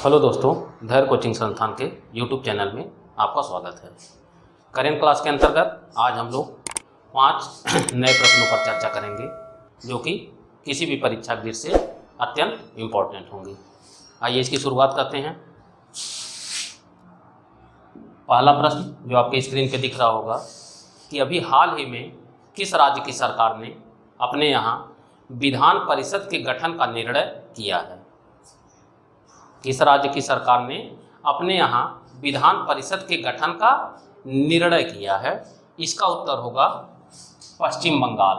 Hello दोस्तों, धैर्य coaching संस्थान के यूट्यूब चैनल में आपका स्वागत है। करेंट क्लास के अंतर्गत आज हम लोग 5 नए प्रश्नों पर चर्चा करेंगे जो कि किसी भी परीक्षा की दृष्टि से अत्यंत इम्पोर्टेंट होंगी। आइए इसकी शुरुआत करते हैं। पहला प्रश्न जो आपके स्क्रीन पे दिख रहा होगा कि अभी हाल ही में किस राज्य की सरकार ने अपने यहाँ विधान परिषद के गठन का निर्णय किया है। किस राज्य की सरकार ने अपने यहाँ विधान परिषद के गठन का निर्णय किया है। इसका उत्तर होगा पश्चिम बंगाल।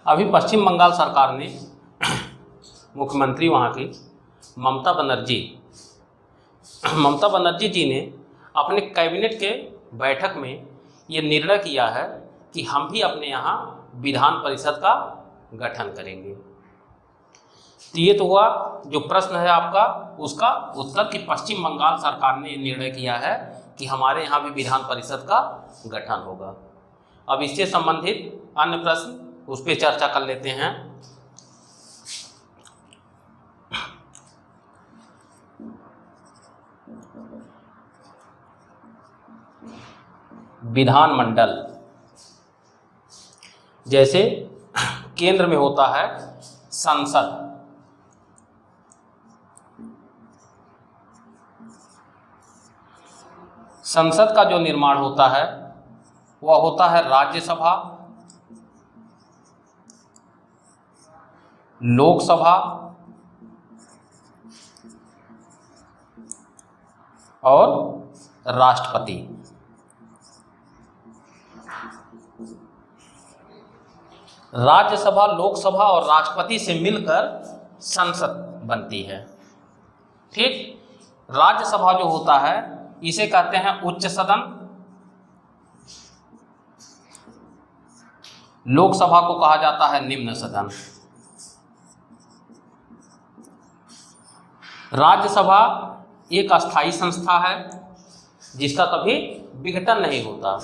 अभी पश्चिम बंगाल सरकार ने मुख्यमंत्री वहाँ की ममता बनर्जी जी ने अपने कैबिनेट के बैठक में ये निर्णय किया है कि हम भी अपने यहाँ विधान परिषद का गठन करेंगे। तो ये तो हुआ जो प्रश्न है आपका, उसका उत्तर कि पश्चिम बंगाल सरकार ने निर्णय किया है कि हमारे यहाँ भी विधान परिषद का गठन होगा। अब इससे संबंधित अन्य प्रश्न उस पर चर्चा कर लेते हैं। विधानमंडल जैसे केंद्र में होता है संसद, संसद का जो निर्माण होता है वह होता है राज्यसभा, लोकसभा और राष्ट्रपति। राज्यसभा, लोकसभा और राष्ट्रपति से मिलकर संसद बनती है। ठीक, राज्यसभा जो होता है इसे कहते हैं उच्च सदन, लोकसभा को कहा जाता है निम्न सदन। राज्यसभा एक अस्थायी संस्था है जिसका कभी विघटन नहीं होता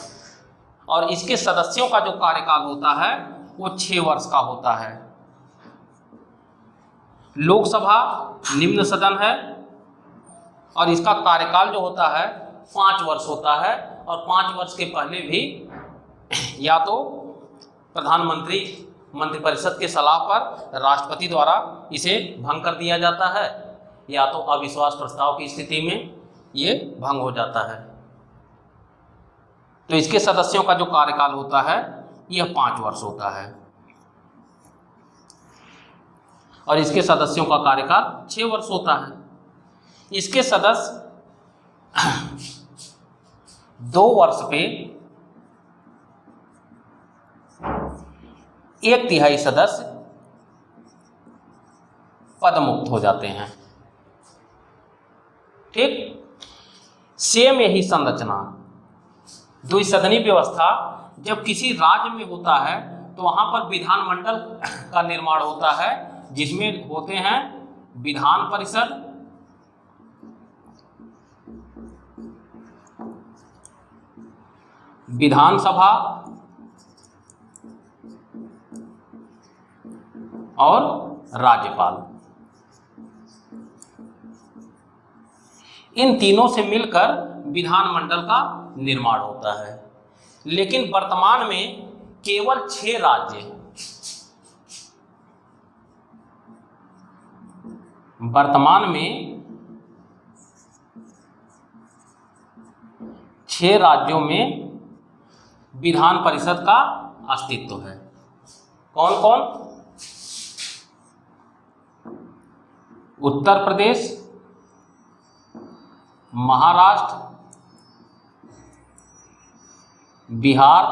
और इसके सदस्यों का जो कार्यकाल होता है वो 6 वर्ष का होता है। लोकसभा निम्न सदन है और इसका कार्यकाल जो होता है 5 वर्ष होता है और 5 वर्ष के पहले भी या तो प्रधानमंत्री मंत्रिपरिषद के सलाह पर राष्ट्रपति द्वारा इसे भंग कर दिया जाता है या तो अविश्वास प्रस्ताव की स्थिति में ये भंग हो जाता है। तो इसके सदस्यों का जो कार्यकाल होता है यह 5 वर्ष होता है और इसके सदस्यों का कार्यकाल 6 वर्ष होता है। इसके सदस्य 2 वर्ष पे 1/3 सदस्य पदमुक्त हो जाते हैं। ठीक, सेम यही संरचना द्विसदनी व्यवस्था जब किसी राज्य में होता है तो वहां पर विधानमंडल का निर्माण होता है जिसमें होते हैं विधान परिषद, विधानसभा और राज्यपाल। इन तीनों से मिलकर विधानमंडल का निर्माण होता है। लेकिन वर्तमान में केवल 6 राज्य, वर्तमान में 6 राज्यों में विधान परिषद का अस्तित्व है। कौन कौन? उत्तर प्रदेश, महाराष्ट्र, बिहार,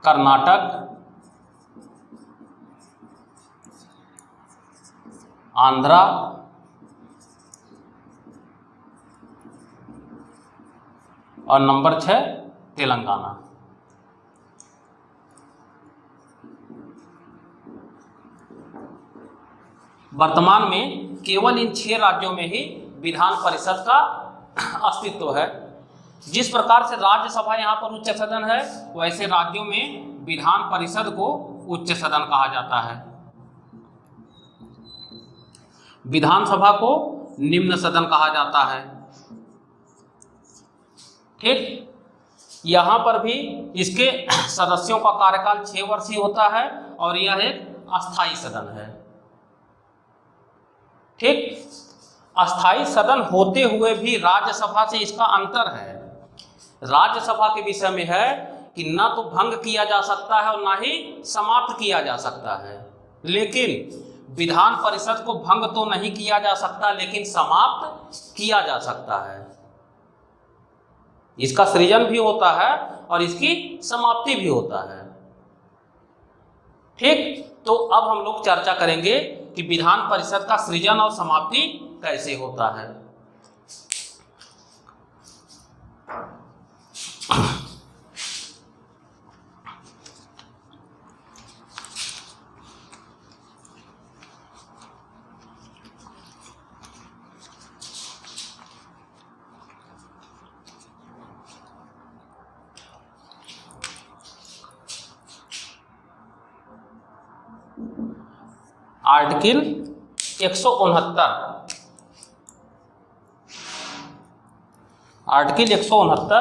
कर्नाटक, आंध्रा और नंबर 6 तेलंगाना। वर्तमान में केवल इन 6 राज्यों में ही विधान परिषद का अस्तित्व है। जिस प्रकार से राज्यसभा यहाँ पर उच्च सदन है, वैसे राज्यों में विधान परिषद को उच्च सदन कहा जाता है, विधानसभा को निम्न सदन कहा जाता है। ठीक, यहाँ पर भी इसके सदस्यों का कार्यकाल 6 वर्षीय होता है और यह एक अस्थायी सदन है। ठीक, अस्थायी सदन होते हुए भी राज्यसभा से इसका अंतर है। राज्यसभा के विषय में है कि न तो भंग किया जा सकता है और न ही समाप्त किया जा सकता है, लेकिन विधान परिषद को भंग तो नहीं किया जा सकता, लेकिन समाप्त किया जा सकता है। इसका सृजन भी होता है और इसकी समाप्ति भी होता है। ठीक, तो अब हम लोग चर्चा करेंगे कि विधान परिषद का सृजन और समाप्ति कैसे होता है। आर्टिकल 169, आर्टिकल 169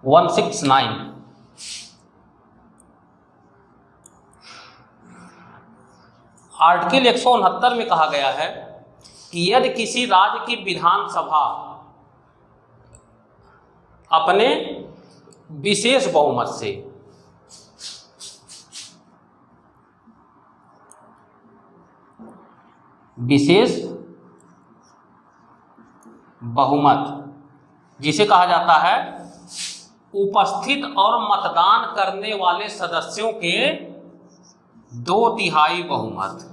169 आर्टिकल 169 में कहा गया है कि यदि किसी राज्य की विधानसभा अपने विशेष बहुमत से विशेष बहुमत जिसे कहा जाता है उपस्थित और मतदान करने वाले सदस्यों के 2/3 बहुमत।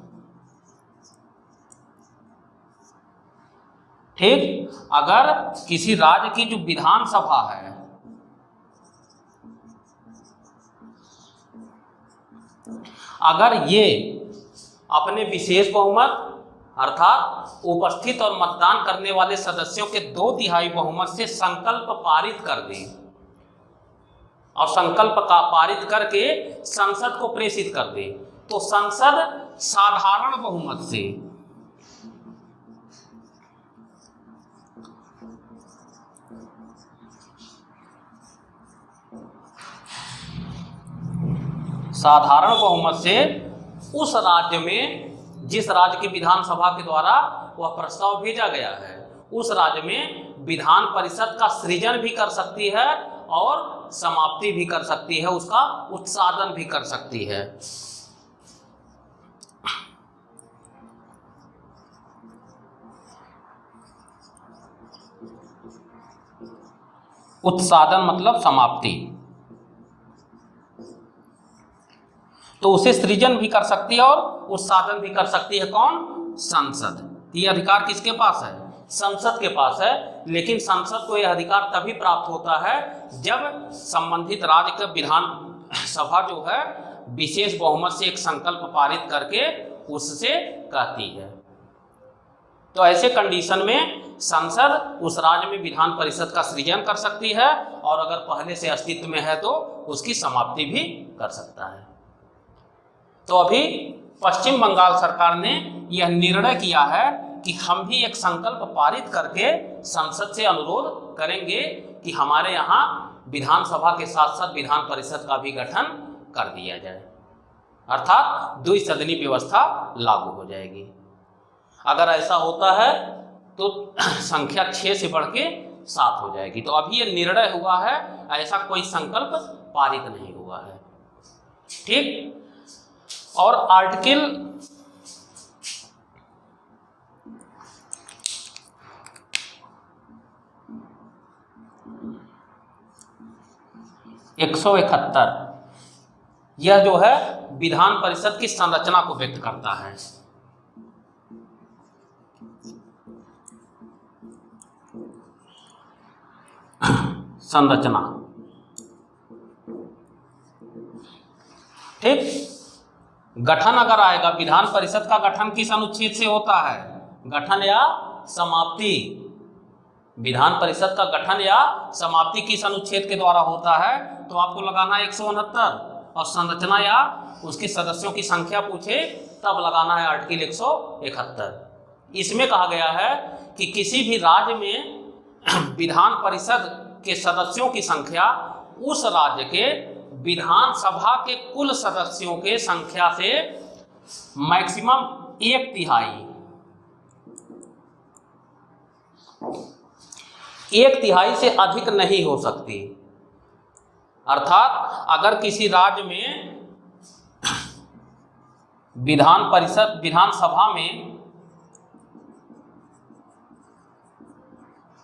ठीक, अगर किसी राज्य की जो विधानसभा है अगर ये अपने विशेष बहुमत अर्थात उपस्थित और मतदान करने वाले सदस्यों के 2/3 बहुमत से संकल्प पारित कर दे और संकल्प का पारित करके संसद को प्रेषित कर दे, तो संसद साधारण बहुमत से उस राज्य में, जिस राज्य की विधानसभा के द्वारा वह प्रस्ताव भेजा गया है, उस राज्य में विधान परिषद का सृजन भी कर सकती है और समाप्ति भी कर सकती है, उसका उत्सादन भी कर सकती है। उत्सादन मतलब समाप्ति, तो उसे सृजन भी कर सकती है और उत्सादन भी कर सकती है कौन? संसद। ये अधिकार किसके पास है? संसद के पास है। लेकिन संसद को यह अधिकार तभी प्राप्त होता है जब संबंधित राज्य का विधान सभा जो है विशेष बहुमत से एक संकल्प पारित करके उससे कहती है। तो ऐसे कंडीशन में संसद उस राज्य में विधान परिषद का सृजन कर सकती है और अगर पहले से अस्तित्व में है तो उसकी समाप्ति भी कर सकता है। तो अभी पश्चिम बंगाल सरकार ने यह निर्णय किया है कि हम भी एक संकल्प पारित करके संसद से अनुरोध करेंगे कि हमारे यहाँ विधानसभा के साथ साथ विधान परिषद का भी गठन कर दिया जाए, अर्थात द्विसदनी व्यवस्था लागू हो जाएगी। अगर ऐसा होता है तो संख्या 6 से बढ़ के 7 हो जाएगी। तो अभी ये निर्णय हुआ है, ऐसा कोई संकल्प पारित नहीं हुआ है। ठीक। और आर्टिकल 171 यह जो है विधान परिषद की संरचना को व्यक्त करता है। संरचना, ठीक। गठन अगर आएगा, विधान परिषद का गठन किस अनुच्छेद से होता है? गठन या समाप्ति। विधान परिषद का गठन या समाप्ति किस अनुच्छेद के द्वारा होता है? तो आपको लगाना है 169, और संरचना या उसके सदस्यों की संख्या पूछे तब लगाना है आर्टिकल 171। इसमें कहा गया है कि किसी भी राज्य में विधान परिषद के सदस्यों की संख्या उस राज्य के विधानसभा के कुल सदस्यों के संख्या से मैक्सिमम 1/3 से अधिक नहीं हो सकती। अर्थात अगर किसी राज्य में विधानसभा में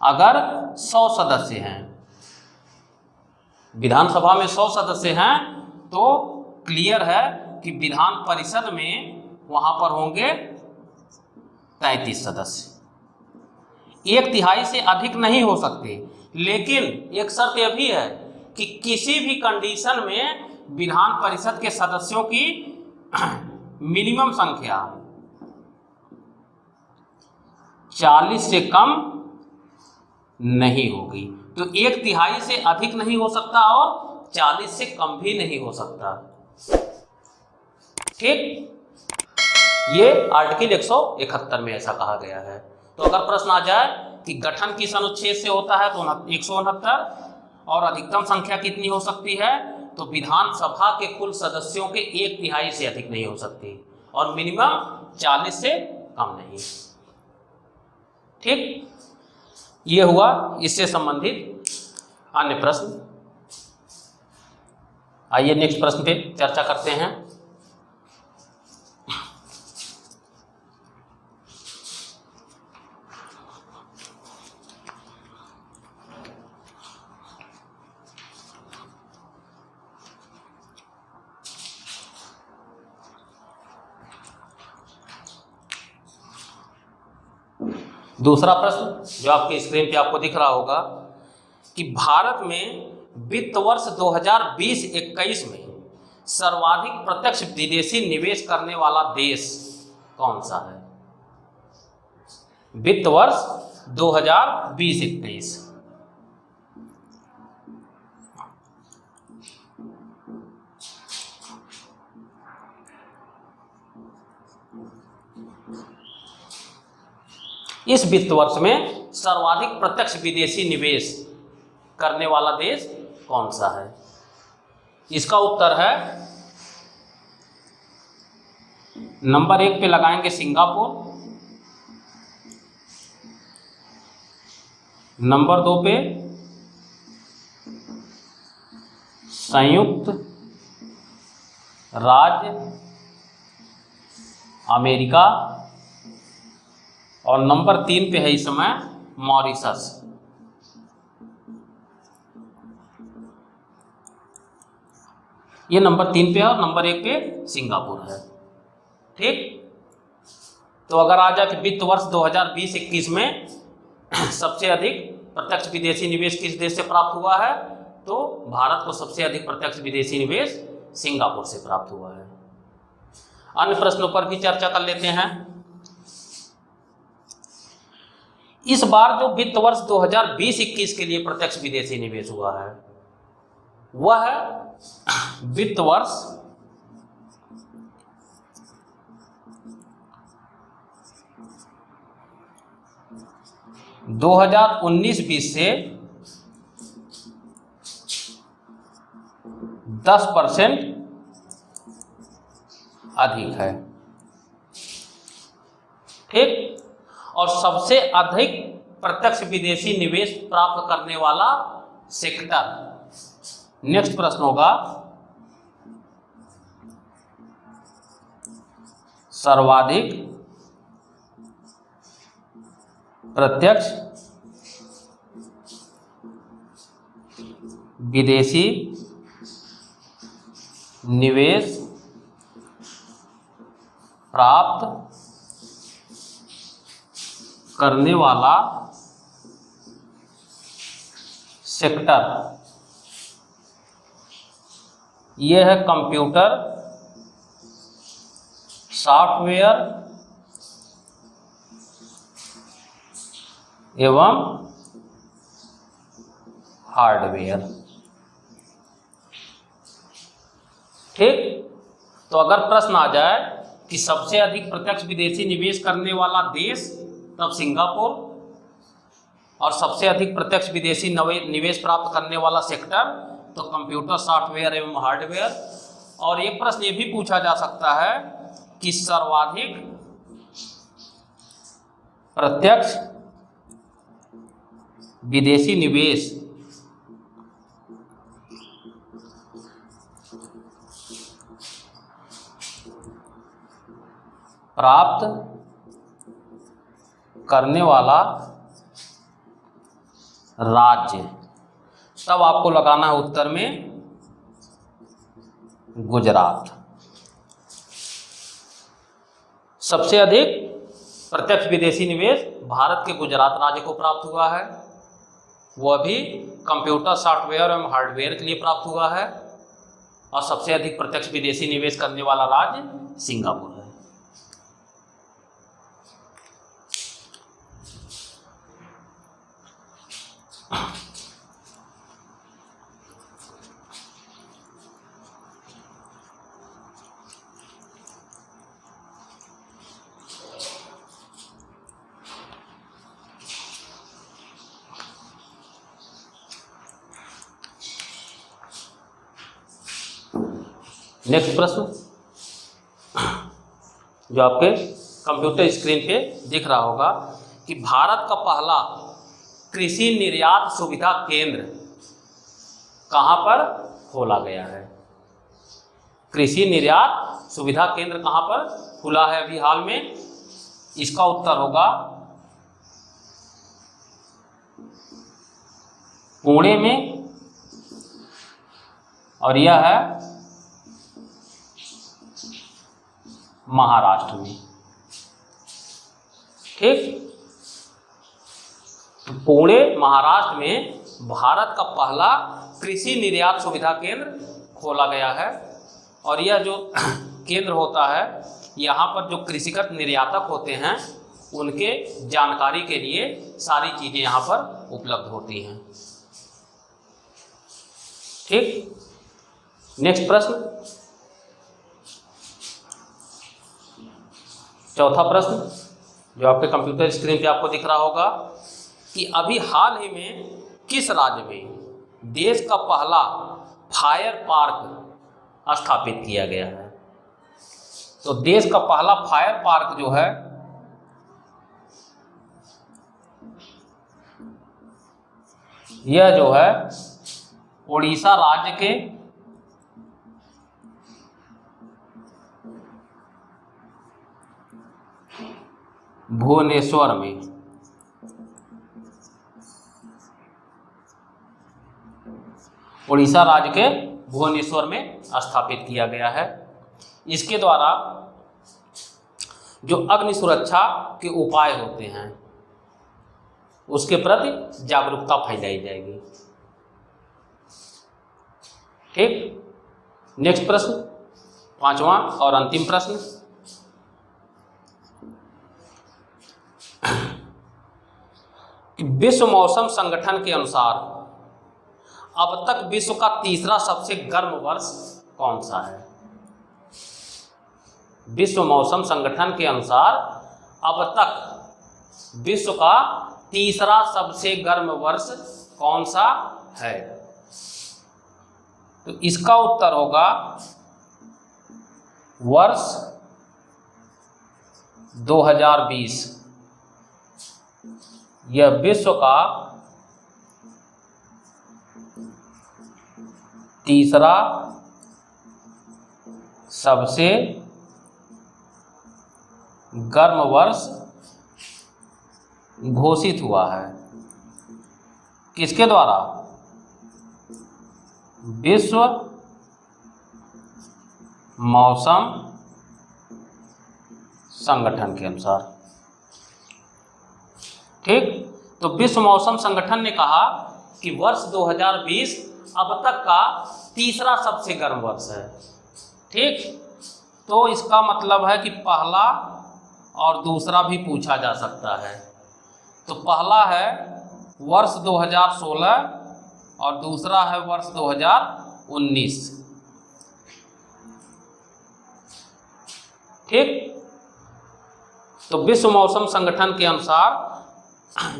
अगर 100 सदस्य हैं, विधानसभा में 100 सदस्य हैं, तो क्लियर है कि विधान परिषद में वहां पर होंगे 33 सदस्य। 1/3 से अधिक नहीं हो सकते। लेकिन एक शर्त यह भी है कि किसी भी कंडीशन में विधान परिषद के सदस्यों की मिनिमम संख्या 40 से कम नहीं होगी। तो 1/3 से अधिक नहीं हो सकता और 40 से कम भी नहीं हो सकता। ठीक, ये आर्टिकल 171 में ऐसा कहा गया है। तो अगर प्रश्न आ जाए कि गठन किस अनुच्छेद से होता है, तो 169, और अधिकतम संख्या कितनी हो सकती है, तो विधानसभा के कुल सदस्यों के 1/3 से अधिक नहीं हो सकती, और मिनिमम 40 से कम नहीं। ठीक, ये हुआ इससे संबंधित अन्य प्रश्न। आइए नेक्स्ट प्रश्न पे चर्चा करते हैं। दूसरा प्रश्न जो आपकी स्क्रीन पे आपको दिख रहा होगा कि भारत में वित्त वर्ष 2020-21 में सर्वाधिक प्रत्यक्ष विदेशी निवेश करने वाला देश कौन सा है? वित्त वर्ष 2020-21। इस वित्त वर्ष में सर्वाधिक प्रत्यक्ष विदेशी निवेश करने वाला देश कौन सा है? इसका उत्तर है नंबर 1 पे लगाएंगे सिंगापुर, नंबर 2 पे संयुक्त राज्य अमेरिका, और नंबर 3 पे है इस समय मॉरिशस। ये नंबर 3 पे है और नंबर 1 पे सिंगापुर है। ठीक, तो अगर आ जाए कि वित्त वर्ष 2020-21 में सबसे अधिक प्रत्यक्ष विदेशी निवेश किस देश से प्राप्त हुआ है, तो भारत को सबसे अधिक प्रत्यक्ष विदेशी निवेश सिंगापुर से प्राप्त हुआ है। अन्य प्रश्नों पर भी चर्चा कर लेते हैं। इस बार जो वित्त वर्ष 2020-21 के लिए प्रत्यक्ष विदेशी निवेश हुआ है वह है वित्त वर्ष 2019-20 से 10% अधिक है। ठीक, और सबसे अधिक प्रत्यक्ष विदेशी निवेश प्राप्त करने वाला सेक्टर। नेक्स्ट प्रश्न होगा सर्वाधिक प्रत्यक्ष विदेशी निवेश प्राप्त करने वाला सेक्टर। यह है कंप्यूटर सॉफ्टवेयर एवं हार्डवेयर। ठीक, तो अगर प्रश्न आ जाए कि सबसे अधिक प्रत्यक्ष विदेशी निवेश करने वाला देश, तब सिंगापुर, और सबसे अधिक प्रत्यक्ष विदेशी निवेश प्राप्त करने वाला सेक्टर, तो कंप्यूटर सॉफ्टवेयर एवं हार्डवेयर। और एक प्रश्न ये भी पूछा जा सकता है कि सर्वाधिक प्रत्यक्ष विदेशी निवेश प्राप्त करने वाला राज्य, तब आपको लगाना है उत्तर में गुजरात। सबसे अधिक प्रत्यक्ष विदेशी निवेश भारत के गुजरात राज्य को प्राप्त हुआ है, वह भी कंप्यूटर सॉफ्टवेयर एवं हार्डवेयर के लिए प्राप्त हुआ है। और सबसे अधिक प्रत्यक्ष विदेशी निवेश करने वाला राज्य सिंगापुर है। नेक्स्ट प्रश्न जो आपके कंप्यूटर स्क्रीन पे दिख रहा होगा कि भारत का पहला कृषि निर्यात सुविधा केंद्र कहाँ पर खोला गया है? कृषि निर्यात सुविधा केंद्र कहाँ पर खुला है अभी हाल में? इसका उत्तर होगा पुणे में, और यह है महाराष्ट्र में। ठीक, तो पुणे महाराष्ट्र में भारत का पहला कृषि निर्यात सुविधा केंद्र खोला गया है। और यह जो केंद्र होता है, यहाँ पर जो कृषिगत निर्यातक होते हैं उनके जानकारी के लिए सारी चीज़ें यहाँ पर उपलब्ध होती हैं। ठीक, नेक्स्ट प्रश्न, चौथा प्रश्न जो आपके कंप्यूटर स्क्रीन पे आपको दिख रहा होगा कि अभी हाल ही में किस राज्य में देश का पहला फायर पार्क स्थापित किया गया है? तो देश का पहला फायर पार्क जो है यह जो है उड़ीसा राज्य के भुवनेश्वर में, उड़ीसा राज्य के भुवनेश्वर में स्थापित किया गया है। इसके द्वारा जो अग्नि सुरक्षा के उपाय होते हैं उसके प्रति जागरूकता फैलाई जाएगी। ठीक, नेक्स्ट प्रश्न, पांचवा और अंतिम प्रश्न, विश्व मौसम संगठन के अनुसार अब तक विश्व का तीसरा सबसे गर्म वर्ष कौन सा है? विश्व मौसम संगठन के अनुसार अब तक विश्व का तीसरा सबसे गर्म वर्ष कौन सा है? तो इसका उत्तर होगा वर्ष 2020। यह विश्व का तीसरा सबसे गर्म वर्ष घोषित हुआ है। किसके द्वारा? विश्व मौसम संगठन के अनुसार। ठीक, तो विश्व मौसम संगठन ने कहा कि वर्ष 2020 अब तक का तीसरा सबसे गर्म वर्ष है। ठीक, तो इसका मतलब है कि पहला और दूसरा भी पूछा जा सकता है। तो पहला है वर्ष 2016 और दूसरा है वर्ष 2019। ठीक। तो विश्व मौसम संगठन के अनुसार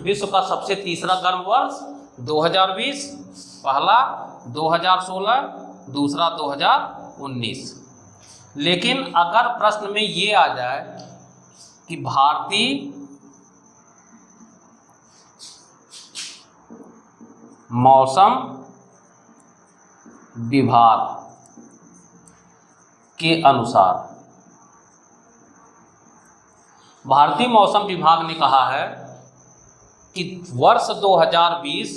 विश्व का सबसे तीसरा गर्म वर्ष 2020, पहला 2016, दूसरा 2019। लेकिन अगर प्रश्न में ये आ जाए कि भारतीय मौसम विभाग के अनुसार, भारतीय मौसम विभाग ने कहा है कि वर्ष 2020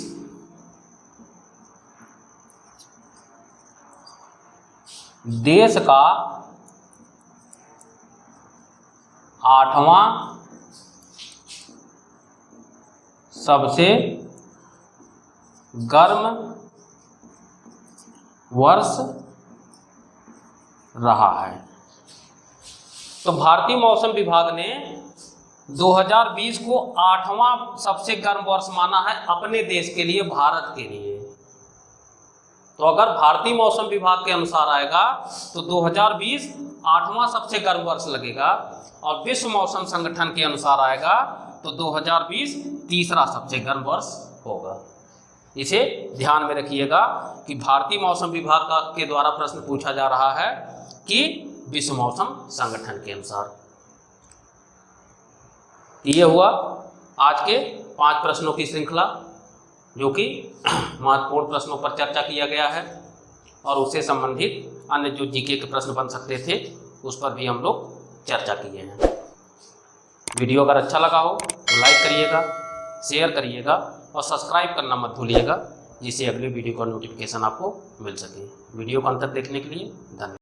देश का 8वां सबसे गर्म वर्ष रहा है। तो भारतीय मौसम विभाग ने 2020 को 8वां सबसे गर्म वर्ष माना है अपने देश के लिए, भारत के लिए। तो अगर भारतीय मौसम विभाग के अनुसार आएगा तो 2020 8वां सबसे गर्म वर्ष लगेगा, और विश्व मौसम संगठन के अनुसार आएगा तो 2020 तीसरा सबसे गर्म वर्ष होगा। इसे ध्यान में रखिएगा कि भारतीय मौसम विभाग के द्वारा प्रश्न पूछा जा रहा है कि विश्व मौसम संगठन के अनुसार। ये हुआ आज के 5 प्रश्नों की श्रृंखला, जो कि महत्वपूर्ण प्रश्नों पर चर्चा किया गया है, और उससे संबंधित अन्य जो जीके के प्रश्न बन सकते थे उस पर भी हम लोग चर्चा किए हैं। वीडियो अगर अच्छा लगा हो तो लाइक करिएगा, शेयर करिएगा और सब्सक्राइब करना मत भूलिएगा, जिससे अगले वीडियो का नोटिफिकेशन आपको मिल सके। वीडियो को अंत तक देखने के लिए धन्यवाद।